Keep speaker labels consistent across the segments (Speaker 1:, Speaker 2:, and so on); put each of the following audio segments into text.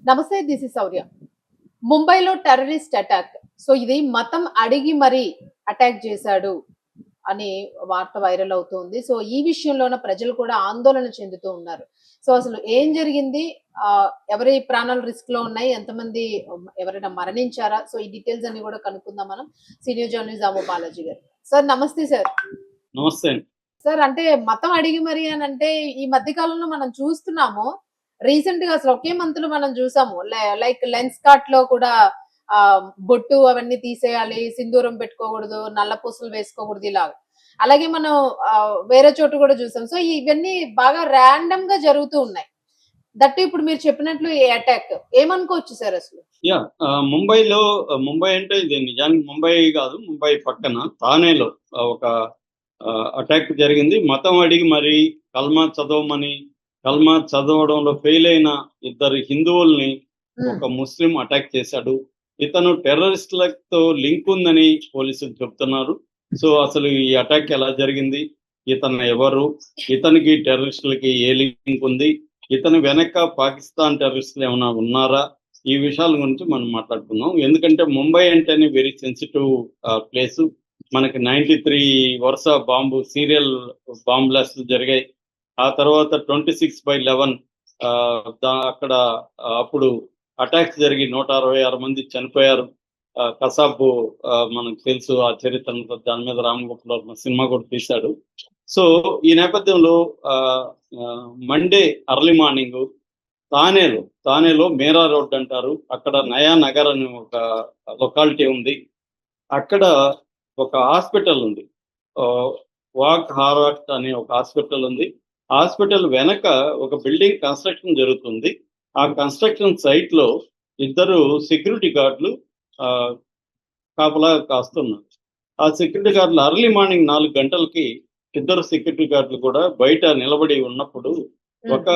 Speaker 1: నమస్తే. This is శౌర్య. ముంబైలో terrorist attack. So, ఇది మతం అడిగి మరీ అటాక్ చేశాడు అని వార్త వైరల్ అవుతుంది. సో, ఈ విషయంలోన ప్రజలు కూడా ఆందోళన చెందుతూ ఉన్నారు. సో, అసలు ఏం జరిగింది? ఎవరి ప్రాణాలు రిస్క్‌లో ఉన్నాయి? ఎంతమంది ఎవరైనా మరణించారా? సో, ఈ డీటెయిల్స్ అన్ని కూడా కనుక్కుందాం మనం. సీనియర్ జర్నలిస్ట్ దాము బాలాజీ గారు. సార్ నమస్తే సార్.
Speaker 2: నమస్తే అండి.
Speaker 1: సార్ అంటే మతం అడిగి మరి అనంటే ఈ మధ్య కాలంలో మనం చూస్తున్నాము. రీసెంట్‌గా అసలు ఒకే మంత్‌లో మనం చూసాము. లైక్ లెన్స్ కార్ట్‌లో కూడా బొట్టు అవన్నీ తీసేయాలి, సింధూరం పెట్టుకోకూడదు, నల్ల పూసలు వేసుకోకూడదు ఇలాగ. అలాగే మనం వేరే చోట కూడా చూసాం. సో ఇవన్నీ బాగా రాండమ్‌గా జరుగుతూ ఉన్నాయి. దట్టు ఇప్పుడు మీరు చెప్పినట్లు ఈ అటాక్ ఏమనుకోవచ్చు సార్ అసలు?
Speaker 2: ముంబైలో ముంబై అంటే ఇది నిజానికి ముంబై కాదు. ముంబై పక్కన థానేలో ఒక అటాక్ జరిగింది. మతం అడిగి మరి కల్మా చదవమని, కల్మా చదవడంలో ఫెయిల్ అయిన ఇద్దరు హిందువుల్ని ఒక ముస్లిం అటాక్ చేశాడు. ఇతను టెర్రరిస్టులతో లింక్ ఉందని పోలీసులు చెప్తున్నారు. సో అసలు ఈ అటాక్ ఎలా జరిగింది, ఇతను ఎవరు, ఇతనికి టెర్రరిస్టులకి ఏ లింక్ ఉంది, ఇతని వెనక పాకిస్తాన్ టెర్రరిస్టులు ఏమైనా ఉన్నారా, ఈ విషయాల గురించి మనం మాట్లాడుకుందాం. ఎందుకంటే ముంబై అంటేనే వెరీ సెన్సిటివ్ ప్లేసు. మనకి 93 వరుస సీరియల్ బాంబ్ బ్లాస్ట్లు జరిగాయి. ఆ తర్వాత 26/11 అక్కడ అప్పుడు అటాక్స్ జరిగి 166 మంది చనిపోయారు. కసాబు మనకు తెలుసు ఆ చరిత్ర, దాని మీద రామ్ గోపాల్ వర్మ సినిమా కూడా తీశాడు. సో ఈ నేపథ్యంలో మండే అర్లీ మార్నింగ్ తానేలో మేరా రోడ్ అంటారు, అక్కడ నయా నగర్ అని ఒక లొకాలిటీ ఉంది. అక్కడ ఒక హాస్పిటల్ ఉంది, వాక్ హారాట్ అనే ఒక హాస్పిటల్ ఉంది. హాస్పిటల్ వెనక ఒక బిల్డింగ్ కన్స్ట్రక్షన్ జరుగుతుంది. ఆ కన్స్ట్రక్షన్ సైట్ లో ఇద్దరు సెక్యూరిటీ గార్డులు కాపలా కాస్తున్నారు. ఆ సెక్యూరిటీ గార్డులు అర్లీ మార్నింగ్ 4 గంటలకి ఇద్దరు సెక్యూరిటీ గార్డులు కూడా బయట నిలబడి ఉన్నప్పుడు ఒక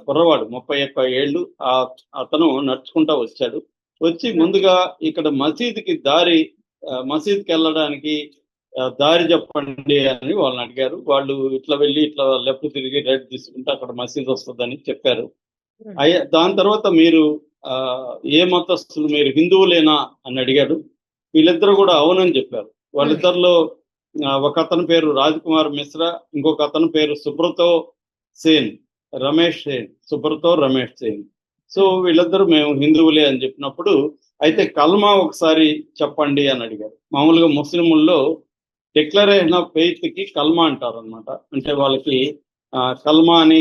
Speaker 2: కుర్రవాడు 31 ఏళ్ళు అతను నడుచుకుంటా వచ్చాడు. వచ్చి ముందుగా ఇక్కడ మసీద్కి వెళ్ళడానికి దారి చెప్పండి అని వాళ్ళని అడిగారు. వాళ్ళు ఇట్లా వెళ్ళి ఇట్లా లెఫ్ట్ తిరిగి రైట్ తీసుకుంటే అక్కడ మసీద్ వస్తుందని చెప్పారు. దాని తర్వాత మీరు ఏ మతస్థులు, మీరు హిందువులేనా అని అడిగాడు. వీళ్ళిద్దరు కూడా అవునని చెప్పారు. వాళ్ళిద్దరిలో ఒక అతని పేరు రాజ్ కుమార్ మిశ్రా, ఇంకొక అతని పేరు రమేష్ సేన్. సో వీళ్ళిద్దరూ మేము హిందువులే అని చెప్పినప్పుడు, అయితే కల్మా ఒకసారి చెప్పండి అని అడిగారు. మామూలుగా ముస్లింల్లో డిక్లరేషన్ ఆఫ్ ఫెయిత్ కి కల్మా అంటారు అనమాట. అంటే వాళ్ళకి కల్మా అని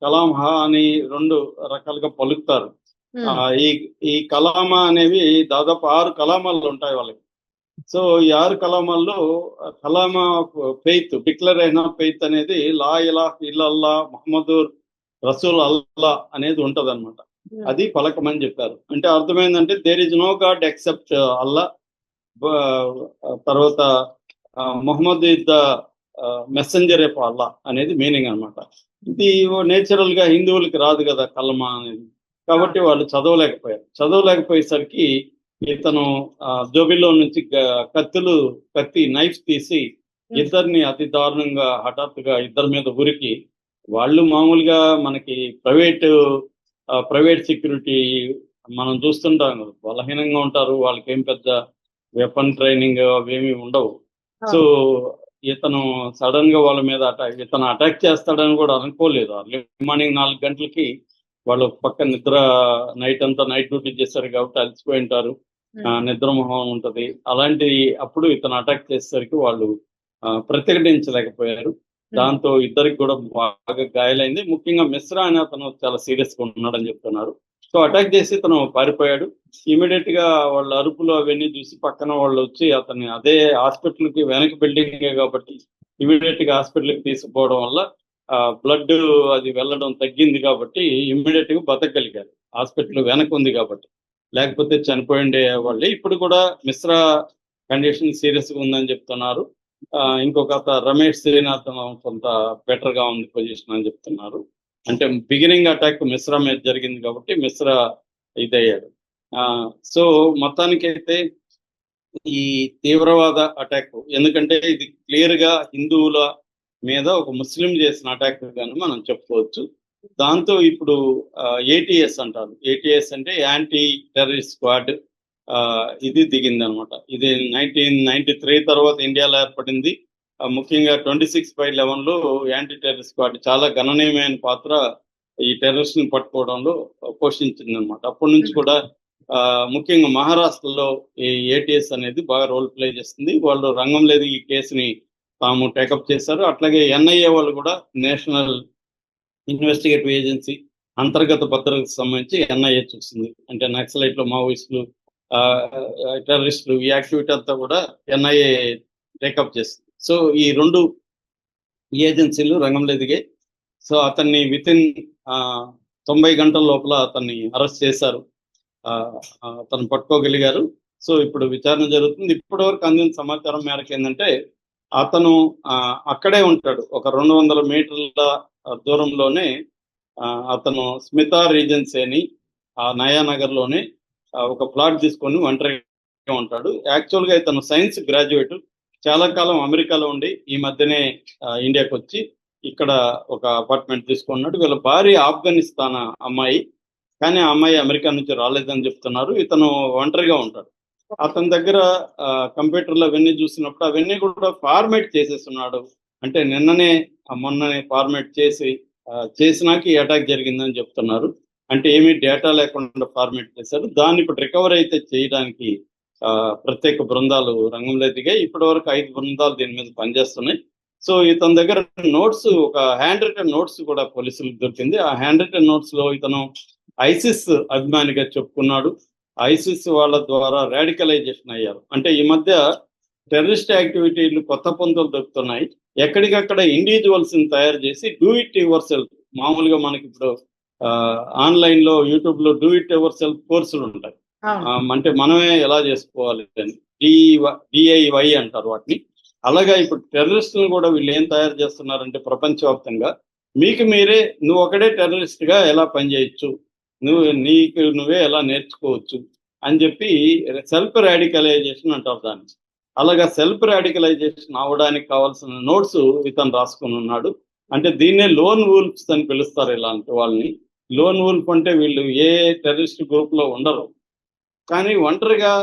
Speaker 2: కలాం హా అని 2 రకాలుగా పలుకుతారు. ఈ కలామా అనేవి దాదాపు 6 కలామాలు ఉంటాయి వాళ్ళకి. సో ఈ 6 కలామాల్లో Kalama faith, declaration of faith అనేది లా ఇలాహ ఇల్లల్లా ముహమ్మదు రసూల్ అల్లా అనేది ఉంటది అనమాట. అది పలకమని చెప్పారు. అంటే అర్థమైందంటే there is no god except Allah, తర్వాత Muhammad is the messenger of Allah అనేది మీనింగ్ అనమాట. ఇది నేచురల్ గా హిందువులకి రాదు కదా కల్మా అనేది, కాబట్టి వాళ్ళు చదవలేకపోయేసరికి ఇతను జోబిలో నుంచి నైఫ్ తీసి ఇద్దరిని అతి దారుణంగా హఠాత్తుగా ఇద్దరి మీద ఉరికి, వాళ్ళు మామూలుగా మనకి ప్రైవేట్ సెక్యూరిటీ మనం చూస్తుంటాం కదా, బలహీనంగా ఉంటారు, వాళ్ళకి ఏం పెద్ద వెపన్ ట్రైనింగ్ అవేమి ఉండవు. సో ఇతను సడన్ గా వాళ్ళ మీద ఇతను అటాక్ చేస్తాడని కూడా అనుకోలేదు. అర్లీ మార్నింగ్ 4 గంటలకి వాళ్ళు పక్క నైట్ అంతా నైట్ డ్యూటీ చేస్తారు కాబట్టి అలసిపోయి ఉంటారు, నిద్ర మొహం ఉంటది. అలాంటి అప్పుడు ఇతను అటాక్ చేసేసరికి వాళ్ళు ప్రతిఘటించలేకపోయారు. దాంతో ఇద్దరికి కూడా బాగా గాయాలైంది. ముఖ్యంగా మిశ్రా అని అతను చాలా సీరియస్ గా ఉన్నాడని చెప్తున్నారు. సో అటాక్ చేసి ఇతను పారిపోయాడు. ఇమీడియట్ గా వాళ్ళ అరుపులు అవన్నీ చూసి పక్కన వాళ్ళు వచ్చి అతన్ని అదే హాస్పిటల్ కి వెనక బిల్డింగ్ కాబట్టి ఇమీడియట్ గా హాస్పిటల్ కి తీసుకుపోవడం వల్ల బ్లడ్ అది వెళ్ళడం తగ్గింది కాబట్టి ఇమీడియట్ గా బతకగలిగారు. హాస్పిటల్ వెనక ఉంది కాబట్టి, లేకపోతే చనిపోయిండే వాళ్ళే. ఇప్పుడు కూడా మిశ్రా కండిషన్ సీరియస్ గా ఉందని చెప్తున్నారు. ఇంకొక రమేష్ శ్రీనాథ్ కొంత బెటర్ గా ఉంది పొజిషన్ అని చెప్తున్నారు. అంటే బిగినింగ్ అటాక్ మిశ్రా మీద జరిగింది కాబట్టి మిశ్రా ఇదయ్యాడు. సో మొత్తానికైతే ఈ తీవ్రవాద అటాక్, ఎందుకంటే ఇది క్లియర్ గా హిందువుల మీద ఒక ముస్లిం చేసిన అటాక్ గాని మనం చెప్పుకోవచ్చు. దాంతో ఇప్పుడు ఏటీఎస్ అంటారు. ఏటీఎస్ అంటే యాంటీ టెర్రరిస్ట్ స్క్వాడ్ ఇది దిగింది అనమాట. ఇది 1993 తర్వాత ఇండియాలో ఏర్పడింది. ముఖ్యంగా 26/11లో యాంటీ టెర్రరిస్ట్ స్క్వాడ్ చాలా గణనీయమైన పాత్ర ఈ టెర్రరిస్ట్ ని పట్టుకోవడంలో పోషించింది అనమాట. అప్పటి నుంచి కూడా ముఖ్యంగా మహారాష్ట్రలో ఈ ఏటీఎస్ అనేది బాగా రోల్ ప్లే చేస్తుంది. వాళ్ళు రంగం లేదు ఈ కేసుని తాము టేకప్ చేశారు. అట్లాగే ఎన్ఐఏ వాళ్ళు కూడా నేషనల్ ఇన్వెస్టిగేటివ్ ఏజెన్సీ అంతర్గత భద్రతకు సంబంధించి ఎన్ఐఏ చూస్తుంది. అంటే నక్సలైట్లు, మావోయిస్టులు, టెర్రరిస్టులు ఈ యాక్టివిటీ అంతా కూడా ఎన్ఐఏ టేకప్ చేస్తుంది. సో ఈ రెండు ఏజెన్సీలు రంగంలో దిగాయి. సో అతన్ని వితిన్ 90 గంటల లోపల అతన్ని అరెస్ట్ చేశారు. అతను పట్టుకోగలిగారు. సో ఇప్పుడు విచారణ జరుగుతుంది. ఇప్పటి వరకు అందిన సమాచారం మేరకు ఏంటంటే అతను అక్కడే ఉంటాడు. ఒక 200 మీటర్ల దూరంలోనే అతను స్మితా రీజెన్సీ అని నయానగర్ లోనే ఒక ప్లాట్ తీసుకొని ఒంటరిగా ఉంటాడు. యాక్చువల్ గా ఇతను సైన్స్ గ్రాడ్యుయేట్, చాలా కాలం అమెరికాలో ఉండి ఈ మధ్యనే ఇండియాకి వచ్చి ఇక్కడ ఒక అపార్ట్మెంట్ తీసుకున్నాడు. వీళ్ళ భార్య ఆఫ్ఘనిస్తాన్ అమ్మాయి, కానీ ఆ అమ్మాయి అమెరికా నుంచి రాలేదని చెప్తున్నారు. ఇతను ఒంటరిగా ఉంటాడు. అతని దగ్గర కంప్యూటర్లు అవన్నీ చూసినప్పుడు అవన్నీ కూడా ఫార్మేట్ చేసేస్తున్నాడు. అంటే మొన్ననే ఫార్మేట్ చేసినాక ఈ అటాక్ జరిగిందని చెప్తున్నారు. అంటే ఏమీ డేటా లేకుండా ఫార్మేట్ చేశారు. దాన్ని ఇప్పుడు రికవర్ అయితే చేయడానికి ప్రత్యేక బృందాలు రంగంలో దిగాయి. ఇప్పటి వరకు 5 బృందాలు దీని మీద పనిచేస్తున్నాయి. సో ఇతని దగ్గర నోట్స్, ఒక హ్యాండ్ రిటన్ నోట్స్ కూడా పోలీసులకు దొరికింది. ఆ హ్యాండ్ రిటన్ నోట్స్ లో ఇతను ఐసిస్ అభిమానిగా చెప్పుకున్నాడు. ఐసిస్ వాళ్ళ ద్వారా రాడికలైజేషన్ అయ్యారు. అంటే ఈ మధ్య టెర్రరిస్ట్ యాక్టివిటీలు కొత్త పొందులు దొరుకుతున్నాయి. ఎక్కడికక్కడ ఇండివిజువల్స్ ని తయారు చేసి డూ ఇట్ యువర్ సెల్ఫ్, మామూలుగా మనకి ఇప్పుడు ఆన్లైన్ లో యూట్యూబ్ లో డూ ఇట్ యువర్ సెల్ఫ్ కోర్సులు ఉంటాయి. అంటే మనమే ఎలా చేసుకోవాలి అని డిఐవై అంటారు వాటిని. అలాగా ఇప్పుడు టెర్రరిస్టులను కూడా వీళ్ళు ఏం తయారు చేస్తున్నారంటే ప్రపంచవ్యాప్తంగా మీకు మీరే నువ్వు ఒకడే టెర్రరిస్ట్ గా ఎలా పనిచేయచ్చు, నువ్వే ఎలా నేర్చుకోవచ్చు అని చెప్పి సెల్ఫ్ రాడికలైజేషన్ అంటారు దాన్ని. అలాగా సెల్ఫ్ రాడికలైజేషన్ అవడానికి కావాల్సిన నోట్స్ ఇతను రాసుకుని ఉన్నాడు. అంటే దీన్నే లోన్ వూల్ఫ్స్ అని పిలుస్తారు ఇలాంటి వాళ్ళని. లోన్ వూల్ఫ్ అంటే వీళ్ళు ఏ టెర్రరిస్ట్ గ్రూప్ లో ఉండరు, కానీ ఒంటరిగా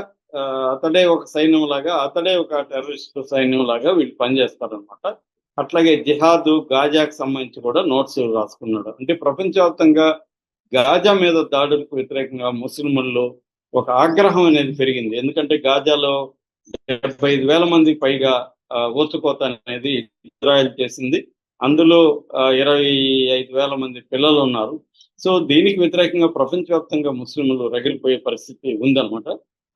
Speaker 2: అతడే ఒక సైన్యం లాగా, అతడే ఒక టెర్రరిస్ట్ సైన్యం లాగా వీళ్ళు పనిచేస్తారనమాట. అట్లాగే జిహాద్, గాజాకు సంబంధించి కూడా నోట్స్ రాసుకున్నాడు. అంటే ప్రపంచవ్యాప్తంగా గాజా మీద దాడులకు వ్యతిరేకంగా ముస్లింల్లో ఒక ఆగ్రహం అనేది పెరిగింది. ఎందుకంటే గాజాలో 75,000 మందికి పైగా ఊచకోత అనేది ఇజ్రాయెల్ చేసింది. అందులో 25,000 మంది పిల్లలు ఉన్నారు. సో దీనికి వ్యతిరేకంగా ప్రపంచవ్యాప్తంగా ముస్లింలు రగిలిపోయే పరిస్థితి ఉందన్నమాట.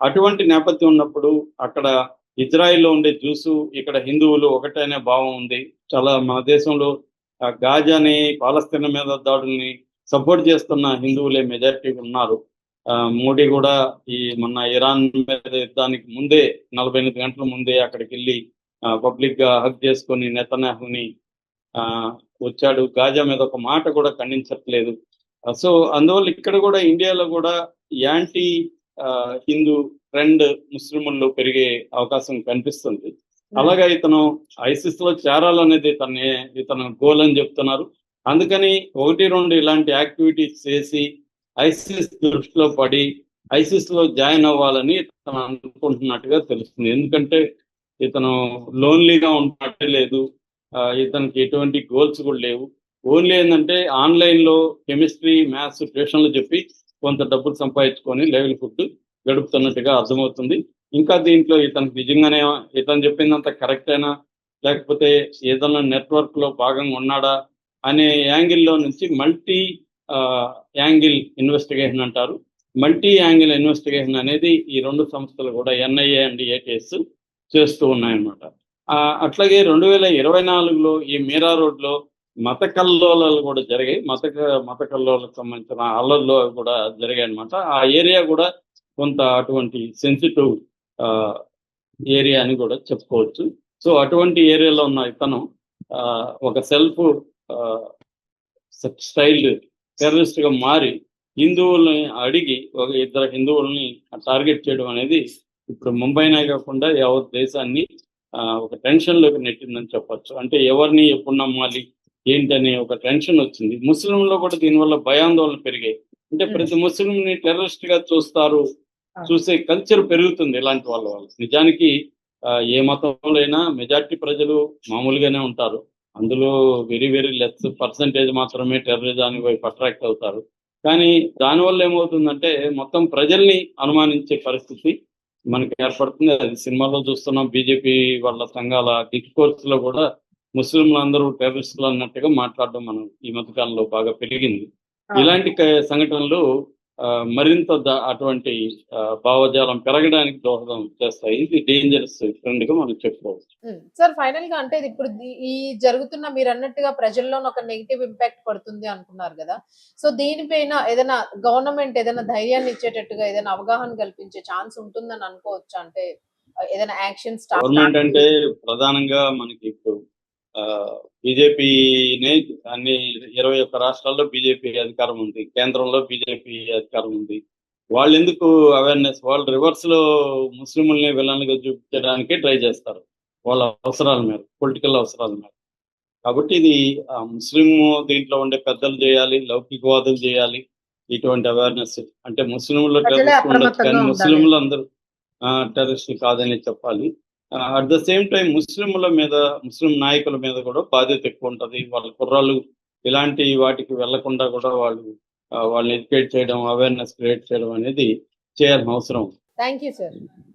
Speaker 2: అటువంటి నేపథ్యం ఉన్నప్పుడు అక్కడ ఇజ్రాయిల్లో ఉండే జ్యూసు, ఇక్కడ హిందువులు ఒకటేనే భావం ఉంది. చాలా మన దేశంలో గాజాని, పాలస్తీనా మీద దాడుల్ని సపోర్ట్ చేస్తున్న హిందువులే మెజారిటీ ఉన్నారు. మోడీ కూడా మొన్న ఇరాన్ మీద యుద్ధానికి ముందే 48 గంటల ముందే అక్కడికి వెళ్ళి పబ్లిక్ గా హక్ చేసుకొని నెతన్యాహుని వచ్చాడు. గాజా మీద ఒక మాట కూడా ఖండించట్లేదు. సో అందువల్ల ఇక్కడ కూడా ఇండియాలో కూడా యాంటీ హిందూ ట్రెండ్ ముస్లింల్లో పెరిగే అవకాశం కనిపిస్తుంది. అలాగా ఇతను ఐసిస్ లో చేరాలనేది ఇతను గోల్ అని చెప్తున్నారు. అందుకని 1-2 ఇలాంటి యాక్టివిటీస్ చేసి ఐసిస్ దృష్టిలో పడి ఐసిస్ లో జాయిన్ అవ్వాలని తను అనుకుంటున్నట్టుగా తెలుస్తుంది. ఎందుకంటే ఇతను లోన్లీగా ఉన్నట్టే లేదు, ఇతనికి ఎటువంటి గోల్స్ కూడా లేవు. ఓన్లీ ఏంటంటే ఆన్లైన్ లో కెమిస్ట్రీ, మ్యాథ్స్ ట్యూషన్లు చెప్పి కొంత డబ్బులు సంపాదించుకొని లైవ్లీహుడ్ గడుపుతున్నట్టుగా అర్థమవుతుంది. ఇంకా దీంట్లో ఇతనికి నిజంగానే ఇతను చెప్పిందంత కరెక్ట్ అయినా, లేకపోతే ఏదైనా నెట్వర్క్ లో భాగంగా ఉన్నాడా అనే యాంగిల్లో నుంచి మల్టీ యాంగిల్ ఇన్వెస్టిగేషన్ అంటారు. మల్టీ యాంగిల్ ఇన్వెస్టిగేషన్ అనేది ఈ 2 సంస్థలు కూడా ఎన్ఐఏ అండ్ ఏటీఎస్ చేస్తూ ఉన్నాయన్నమాట. అట్లాగే 2024లో ఈ మీరా రోడ్ లో మత కల్లోలాలు కూడా జరిగాయి. మత కల్లోలకు సంబంధించిన అల్లర్లు కూడా జరిగాయి అనమాట. ఆ ఏరియా కూడా కొంత అటువంటి సెన్సిటివ్ ఏరియా అని కూడా చెప్పుకోవచ్చు. సో అటువంటి ఏరియాలో ఉన్న ఇతను ఒక సెల్ఫ్ స్టైల్డ్ టెర్రరిస్ట్ గా మారి హిందువుల్ని అడిగి ఒక 2 హిందువుల్ని టార్గెట్ చేయడం అనేది ఇప్పుడు ముంబైనే కాకుండా యావత్ దేశాన్ని ఒక టెన్షన్ లోకి నెట్టిందని చెప్పొచ్చు. అంటే ఎవరిని ఎప్పుడు నమ్మాలి, ఏంటనే ఒక టెన్షన్ వచ్చింది. ముస్లింలో కూడా దీనివల్ల భయాందోళన పెరిగాయి. అంటే ప్రతి ముస్లింని టెర్రరిస్ట్ గా చూస్తారు, చూసే కల్చర్ పెరుగుతుంది ఇలాంటి వాళ్ళ వల్ల. నిజానికి ఏ మతంలో అయినా మెజారిటీ ప్రజలు మామూలుగానే ఉంటారు. అందులో వెరీ వెరీ లెస్ పర్సంటేజ్ మాత్రమే టెర్రరిజానికి వైపు అట్రాక్ట్ అవుతారు. కానీ దానివల్ల ఏమవుతుందంటే మొత్తం ప్రజల్ని అనుమానించే పరిస్థితి మనకి ఏర్పడుతుంది. అది సినిమాలో చూస్తున్నాం. బీజేపీ వాళ్ళ సంఘాల డిస్కోర్స్ లో కూడా ముస్లింలు అందరూ టెర్రరిస్టులు అన్నట్టుగా మాట్లాడడం మనం ఈ మధ్య కాలంలో బాగా పెరిగింది. ఇలాంటి సంఘటనలు మరింత అటువంటి భావజాలం పెరగడానికి దోహదం చేస్తాయి. ఇది డేంజరస్ ట్రెండ్ గా మనం చెప్పుకోవచ్చు.
Speaker 1: సార్ ఫైనల్ గా అంటే ఇది ఇప్పుడు ఈ జరుగుతున్న మీరు అన్నట్టుగా ప్రజల్లోని ఒక నెగిటివ్ ఇంపాక్ట్ పడుతుంది అనుకున్నారు కదా. సో దీనిపైన ఏదైనా గవర్నమెంట్ ఏదైనా ధైర్యాన్ని ఇచ్చేటట్టుగా ఏదైనా అవగాహన కల్పించే ఛాన్స్ ఉంటుందని అనుకోవచ్చా? అంటే ఏదైనా యాక్షన్ స్టార్ట్
Speaker 2: గవర్నమెంట్ అంటే ప్రధానంగా మనకి ఇప్పుడు బీజేపీనే అన్ని 21 రాష్ట్రాల్లో బీజేపీ అధికారం ఉంది. కేంద్రంలో బీజేపీ అధికారం ఉంది. వాళ్ళు ఎందుకు అవేర్నెస్, వాళ్ళు రివర్స్ లో ముస్లింలని విలన్లుగా చూపించడానికి ట్రై చేస్తారు వాళ్ళ అవసరాల మీద, పొలిటికల్ అవసరాల మీద. కాబట్టి ఇది ముస్లిం దీంట్లో ఉండే పెద్దలు చేయాలి, లౌకికవాదులు చేయాలి ఇటువంటి అవేర్నెస్. అంటే ముస్లింలు
Speaker 1: ప్రజలే
Speaker 2: టెర్రరిస్ట్ ఉండొచ్చు,
Speaker 1: అప్రమత్తంగా
Speaker 2: కానీ
Speaker 1: ఉండాలి.
Speaker 2: ముస్లింలు అందరూ టెర్రరిస్ట్ కాదని చెప్పాలి. అట్ ద సేమ్ టైం ముస్లిం నాయకుల మీద కూడా బాధ్యత ఎక్కువ ఉంటది. వాళ్ళ కుర్రాళ్ళు ఇలాంటి వాటికి వెళ్లకుండా కూడా వాళ్ళని ఎడ్యుకేట్ చేయడం, అవేర్నెస్ క్రియేట్ చేయడం అనేది చేయాల్సిన అవసరం ఉంది.
Speaker 1: Thank you sir.